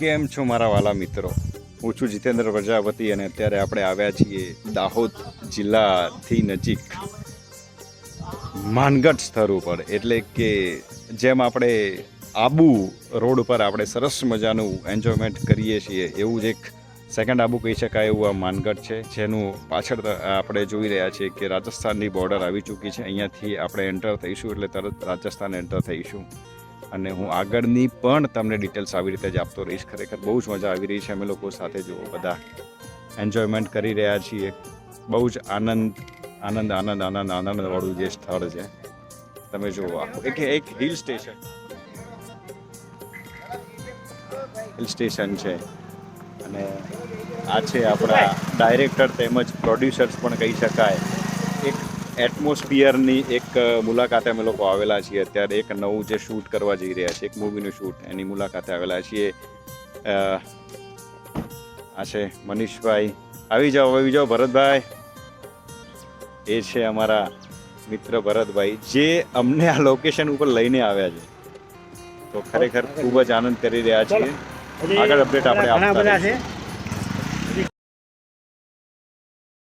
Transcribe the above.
કેમ છો મારા વાલા મિત્રો? હું છું જીતેન્દ્ર પ્રજાપતિ અને અત્યારે આપણે આવ્યા છીએ દાહોદ જિલ્લાથી નજીક માનગઢ સ્થળ ઉપર, એટલે કે જેમ આપણે આબુ રોડ ઉપર આપણે સરસ મજાનું એન્જોયમેન્ટ કરીએ છીએ એવું જ એક સેકન્ડ આબુ કહી શકાય એવું આ માનગઢ છે, જેનું પાછળ આપણે જોઈ રહ્યા છીએ કે રાજસ્થાનની બોર્ડર આવી ચૂકી છે. અહીંયાથી આપણે એન્ટર થઈશું એટલે તરત રાજસ્થાન એન્ટર થઈશું અને હું આગળની પણ તમને ડિટેલ્સ આવી રીતે જ આપતો રહીશ. ખરેખર બહુ જ મજા આવી રહી છે. અમે લોકો સાથે જુઓ બધા એન્જોયમેન્ટ કરી રહ્યા છીએ. બહુ જ આનંદવાળું જે સ્થળ છે તમે જુઓ. એક હિલ સ્ટેશન છે અને આ છે આપણા ડાયરેક્ટર તેમજ પ્રોડ્યુસર્સ પણ કહી શકાય. એક એટમોસ્ફિયરની એક મુલાકાતે અમે લોકો આવેલા છીએ. અત્યારે એક નવું જે શૂટ કરવા જઈ રહ્યા છે, એક મૂવીનું શૂટ, એની મુલાકાતે આવેલા છીએ. આ છે મનીષભાઈ. આવી જાઓ ભરતભાઈ. એ છે અમારા મિત્ર ભરતભાઈ, જે અમને આ લોકેશન ઉપર લઈને આવ્યા છે. તો ખરેખર ખૂબ જ આનંદ કરી રહ્યા છીએ. આગળ અપડેટ આપણે આપતા રહીશું.